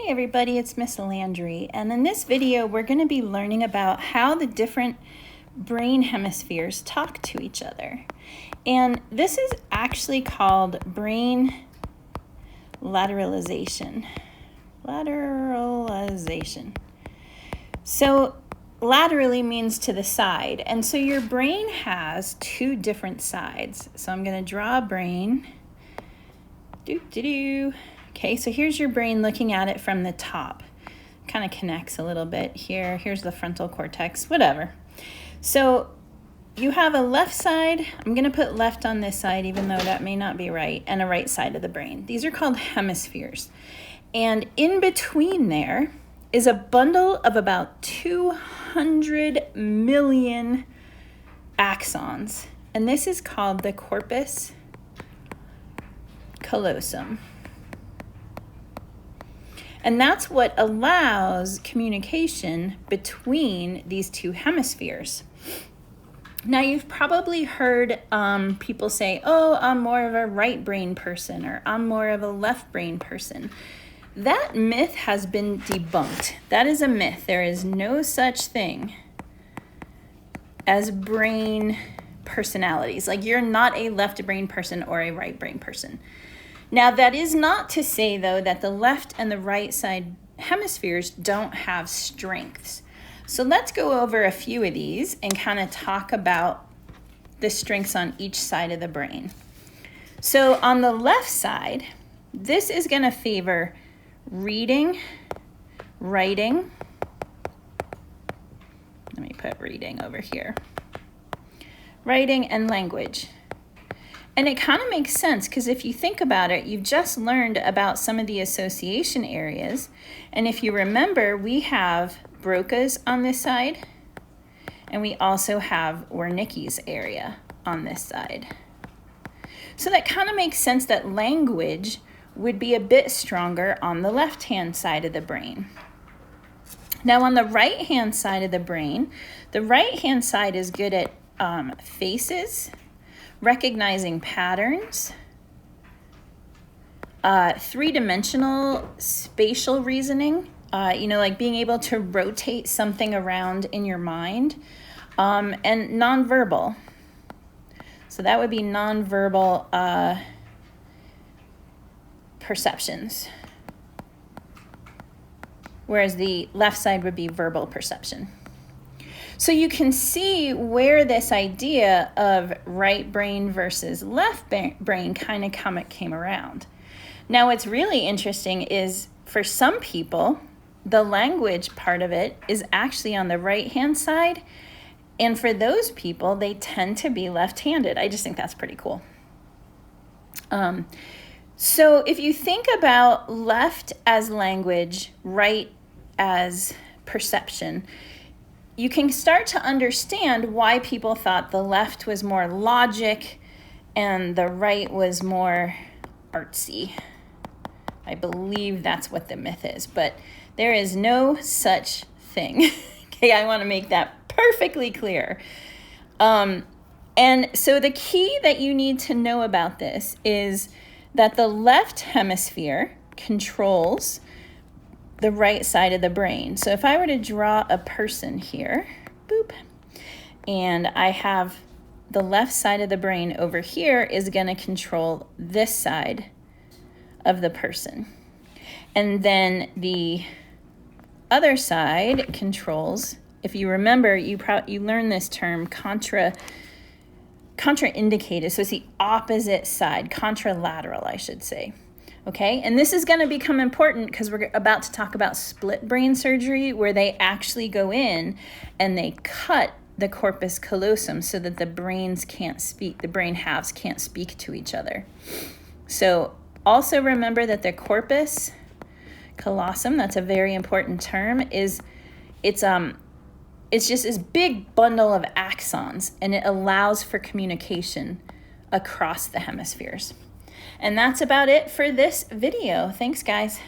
everybody, it's Miss Landry, and in this video we're going to be learning about how the different brain hemispheres talk to each other. And this is actually called brain lateralization. Lateralization. So laterally means to the side, and so your brain has two different sides. So I'm going to draw a brain. Okay, so here's your brain looking at it from the top. Kind of connects a little bit here. Here's the frontal cortex, whatever. So you have a left side. I'm going to put left on this side, even though that may not be right, and a right side of the brain. These are called hemispheres. And in between there is a bundle of about 200 million axons. And this is called the corpus callosum. And that's what allows communication between these two hemispheres. Now, you've probably heard people say, oh, I'm more of a right brain person, or I'm more of a left brain person. That myth has been debunked. That is a myth. There is no such thing as brain personalities. Like, you're not a left brain person or a right brain person. Now, that is not to say, though, that the left and the right side hemispheres don't have strengths. So let's go over a few of these and kind of talk about the strengths on each side of the brain. So on the left side, this is going to favor reading, writing. Let me put reading over here. Writing and language. And it kind of makes sense, because if you think about it, you've just learned about some of the association areas. And if you remember, we have Broca's on this side, and we also have Wernicke's area on this side. So that kind of makes sense that language would be a bit stronger on the left-hand side of the brain. Now, on the right-hand side of the brain, the right-hand side is good at faces, recognizing patterns, three-dimensional spatial reasoning, like being able to rotate something around in your mind, and nonverbal. So that would be nonverbal perceptions, whereas the left side would be verbal perception. So you can see where this idea of right brain versus left brain kind of came around. Now, what's really interesting is, for some people, the language part of it is actually on the right-hand side. And for those people, they tend to be left-handed. I just think that's pretty cool. So if you think about left as language, right as perception, you can start to understand why people thought the left was more logic and the right was more artsy. I believe that's what the myth is, but there is no such thing. Okay, I want to make that perfectly clear. And so the key that you need to know about this is that the left hemisphere controls the right side of the brain. So if I were to draw a person here, boop, and I have the left side of the brain over here is going to control this side of the person. And then the other side controls, if you remember, you learned this term, contraindicated. So it's the opposite side, contralateral, I should say. Okay, and this is going to become important because we're about to talk about split brain surgery, where they actually go in and they cut the corpus callosum so that the brain halves can't speak to each other. So also remember that the corpus callosum, that's a very important term, it's just this big bundle of axons, and it allows for communication across the hemispheres. And that's about it for this video. Thanks, guys.